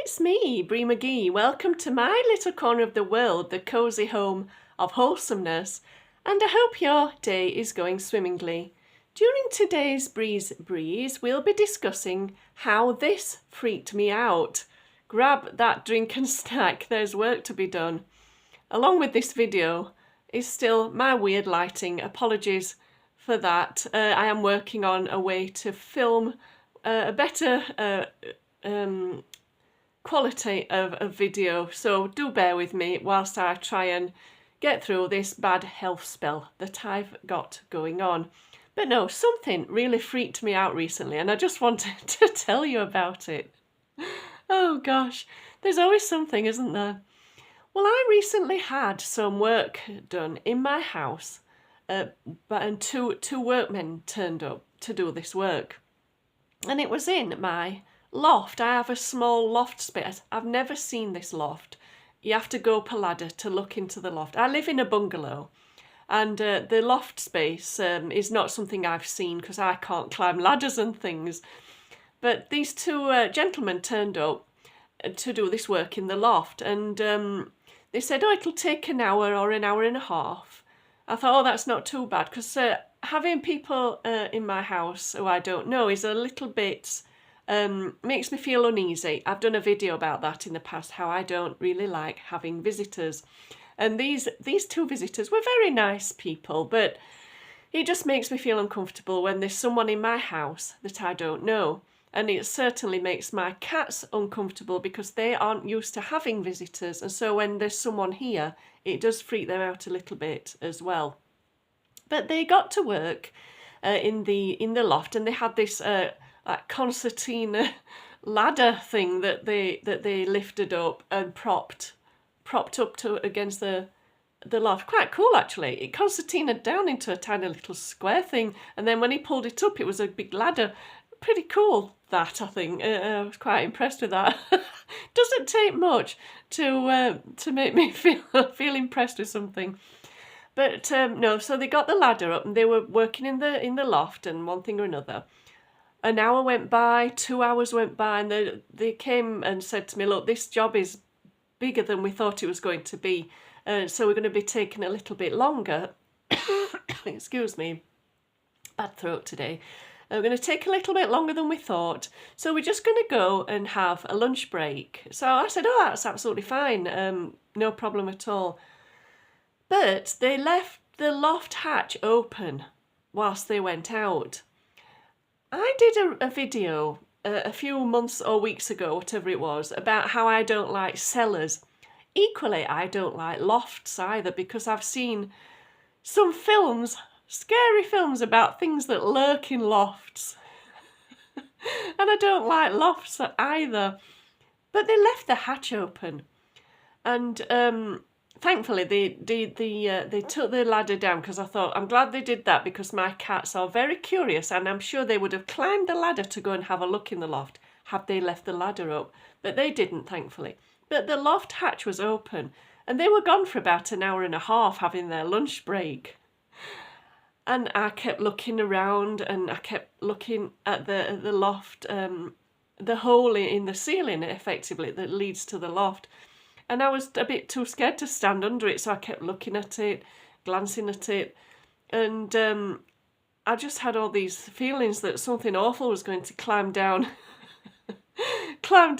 It's me, Bree McGee. Welcome to my little corner of the world, the cosy home of wholesomeness, and I hope your day is going swimmingly. During today's Breeze, we'll be discussing how this freaked me out. Grab that drink and snack, there's work to be done. Along with this video is still my weird lighting. Apologies for that. I am working on a way to film a better quality of video, so do bear with me whilst I try and get through this bad health spell that I've got going on. But no, something really freaked me out recently and I just wanted to tell you about it. Oh gosh, there's always something, isn't there? Well, I recently had some work done in my house, and two workmen turned up to do this work. And it was in my loft. I have a small loft space. I've never seen this loft. You have to go up a ladder to look into the loft. I live in a bungalow, and the loft space is not something I've seen because I can't climb ladders and things. But these two gentlemen turned up to do this work in the loft, and they said, oh, it'll take an hour or an hour and a half. I thought, oh, that's not too bad, because having people in my house who I don't know is a little bit, makes me feel uneasy. I've done a video about that in the past, how I don't really like having visitors. And these two visitors were very nice people, but it just makes me feel uncomfortable when there's someone in my house that I don't know. And it certainly makes my cats uncomfortable because they aren't used to having visitors. And so when there's someone here, it does freak them out a little bit as well. But they got to work in the loft, and they had this like concertina ladder thing that they lifted up and propped up to against the loft. Quite cool, actually. It concertinaed down into a tiny little square thing, and then when he pulled it up, it was a big ladder. Pretty cool, that, I think. I was quite impressed with that. Doesn't take much to make me feel impressed with something. But no, so they got the ladder up and they were working in the loft and one thing or another. An hour went by, 2 hours went by, and they came and said to me, look, this job is bigger than we thought it was going to be, so we're going to be taking a little bit longer. Excuse me, bad throat today. We're going to take a little bit longer than we thought, so we're just going to go and have a lunch break. So I said, oh, that's absolutely fine, no problem at all. But they left the loft hatch open whilst they went out. I did a video a few months or weeks ago, whatever it was, about how I don't like cellars. Equally, I don't like lofts either, because I've seen some films, scary films about things that lurk in lofts. And I don't like lofts either. But they left the hatch open. And thankfully they took the ladder down, because I thought, I'm glad they did that, because my cats are very curious and I'm sure they would have climbed the ladder to go and have a look in the loft had they left the ladder up. But they didn't, thankfully. But the loft hatch was open and they were gone for about an hour and a half having their lunch break. And I kept looking around and I kept looking at the loft, the hole in the ceiling, effectively, that leads to the loft. And I was a bit too scared to stand under it, so I kept looking at it, glancing at it. And I just had all these feelings that something awful was going to climb down from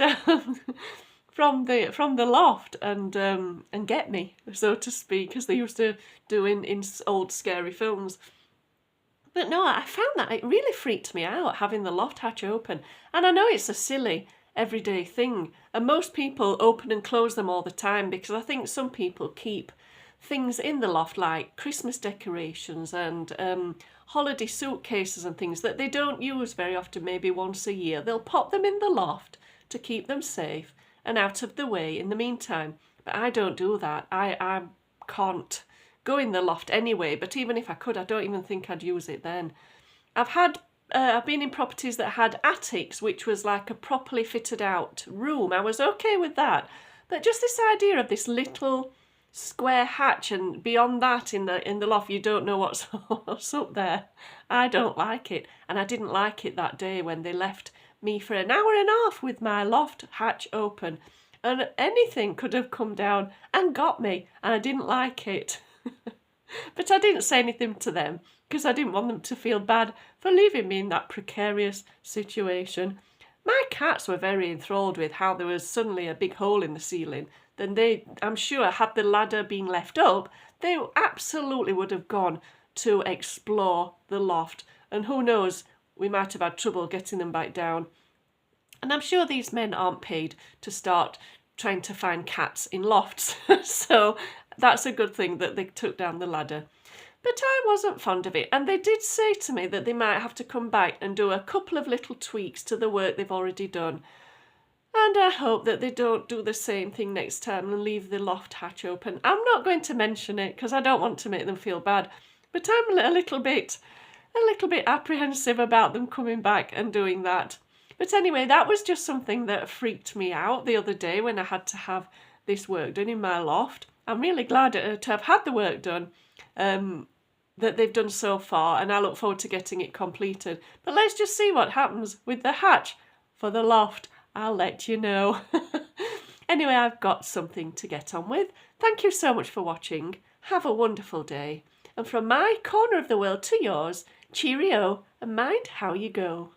the loft and get me, so to speak, as they used to do in old scary films. But no, I found that it really freaked me out, having the loft hatch open. And I know it's a silly everyday thing, and most people open and close them all the time, because I think some people keep things in the loft like Christmas decorations and holiday suitcases and things that they don't use very often, maybe once a year. They'll pop them in the loft to keep them safe and out of the way in the meantime. But I don't do that. I can't go in the loft anyway, but even if I could, I don't even think I'd use it then. I've been in properties that had attics, which was like a properly fitted out room. I was okay with that. But just this idea of this little square hatch, and beyond that in the loft, you don't know what's up there. I don't like it. And I didn't like it that day when they left me for an hour and a half with my loft hatch open, and anything could have come down and got me, and I didn't like it. But I didn't say anything to them because I didn't want them to feel bad for leaving me in that precarious situation. My cats were very enthralled with how there was suddenly a big hole in the ceiling. Then they, I'm sure, had the ladder been left up, they absolutely would have gone to explore the loft. And who knows, we might have had trouble getting them back down. And I'm sure these men aren't paid to start trying to find cats in lofts. So that's a good thing that they took down the ladder. But I wasn't fond of it, and they did say to me that they might have to come back and do a couple of little tweaks to the work they've already done. And I hope that they don't do the same thing next time and leave the loft hatch open. I'm not going to mention it because I don't want to make them feel bad, but I'm a little bit apprehensive about them coming back and doing that. But anyway, that was just something that freaked me out the other day when I had to have this work done in my loft. I'm really glad to have had the work done that they've done so far, and I look forward to getting it completed. But let's just see what happens with the hatch for the loft. I'll let you know. Anyway, I've got something to get on with. Thank you so much for watching. Have a wonderful day. And from my corner of the world to yours, cheerio and mind how you go.